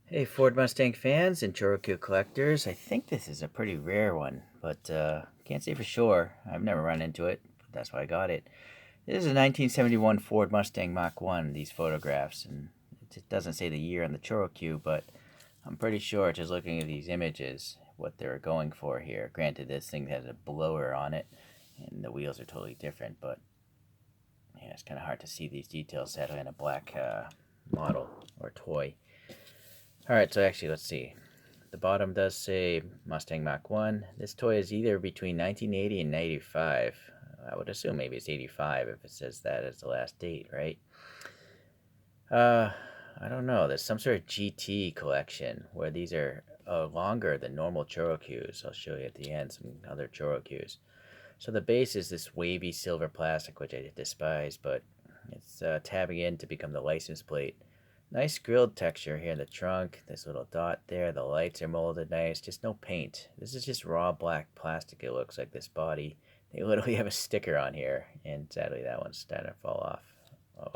Hey Ford Mustang fans and ChoroQ collectors, I think this is a pretty rare one, but can't say for sure. I've never run into it, but that's why I got it. This is a 1971 Ford Mustang Mach 1, these photographs, and it doesn't say the year on the ChoroQ, but I'm pretty sure just looking at these images what they're going for here. Granted, this thing has a blower on it, and the wheels are totally different, but yeah, it's kind of hard to see these details set in a black model or toy. Alright, so actually, let's see. The bottom does say Mustang Mach 1. This toy is either between 1980 and 85. I would assume maybe it's 85 if it says that as the last date, right? Uh, I don't know. There's some sort of GT collection where these are longer than normal ChoroQs. I'll show you at the end some other ChoroQs. So the base is this wavy silver plastic, which I despise, but it's tabbing in to become the license plate. Nice grilled texture here in the trunk. This little dot there. The lights are molded nice. Just no paint. This is just raw black plastic, it looks like, this body. They literally have a sticker on here, and sadly that one's starting to fall off. Oh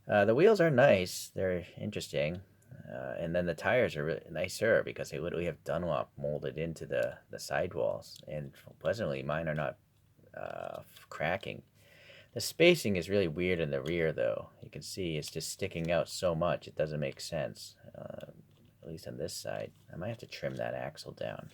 well. The wheels are nice. They're interesting. And then the tires are really nicer because they literally have Dunlop molded into the sidewalls. And pleasantly, mine are not cracking. The spacing is really weird in the rear, though. You can see it's just sticking out so much, it doesn't make sense, at least on this side. I might have to trim that axle down.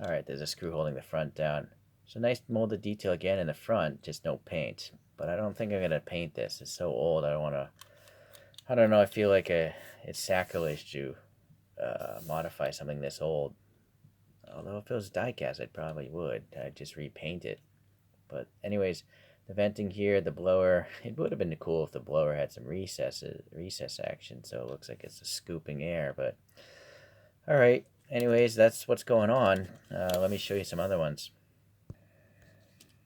Alright, there's a screw holding the front down. So nice molded detail again in the front, just no paint. But I don't think I'm going to paint this. It's so old, I don't want to... I don't know, I feel like it's sacrilege to modify something this old. Although if it was die-cast, I probably would. I'd just repaint it. But anyways, the venting here, the blower, it would have been cool if the blower had some recess action, so it looks like it's scooping air, but alright. Anyways, that's what's going on. Let me show you some other ones.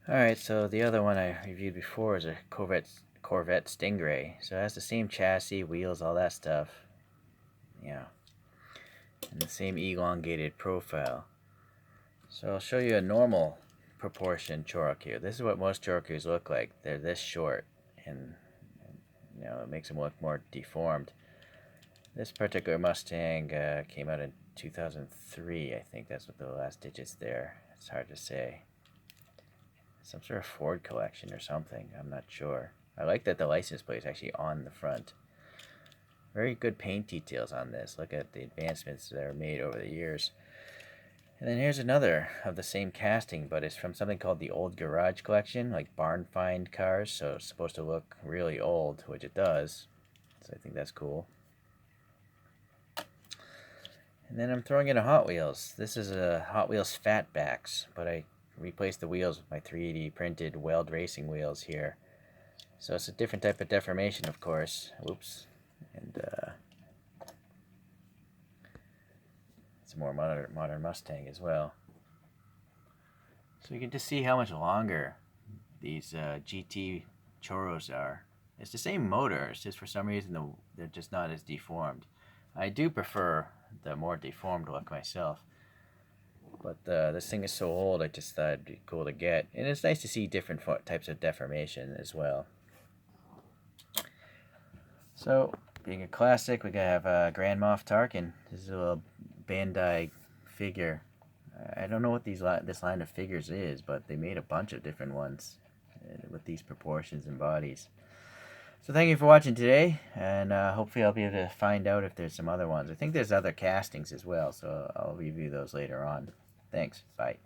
Alright, so the other one I reviewed before is a Corvette Stingray. So it has the same chassis, wheels, all that stuff. Yeah. And the same elongated profile. So I'll show you a normal proportion ChoroQ. This is what most ChoroQs look like. They're this short, and it makes them look more deformed. This particular Mustang came out in 2003. I think that's what the last digits there. It's hard to say. Some sort of Ford collection or something. I'm not sure. I like that the license plate is actually on the front. Very good paint details on this. Look at the advancements that are made over the years. And then here's another of the same casting, but it's from something called the Old Garage Collection, like barn find cars, so it's supposed to look really old, which it does. So I think that's cool. And then I'm throwing in a Hot Wheels. This is a Hot Wheels Fatbacks, but I replaced the wheels with my 3D printed Weld Racing wheels here. So it's a different type of deformation, of course. Whoops. And it's a more modern Mustang as well. So you can just see how much longer these GT Choros are. It's the same motor, it's just for some reason they're just not as deformed. I do prefer the more deformed look myself. But this thing is so old, I just thought it'd be cool to get. And it's nice to see different types of deformation as well. So, being a classic, we have Grand Moff Tarkin. This is a little Bandai figure. I don't know what this line of figures is, but they made a bunch of different ones with these proportions and bodies. So thank you for watching today, and hopefully I'll be able to find out if there's some other ones. I think there's other castings as well, so I'll review those later on. Thanks. Bye.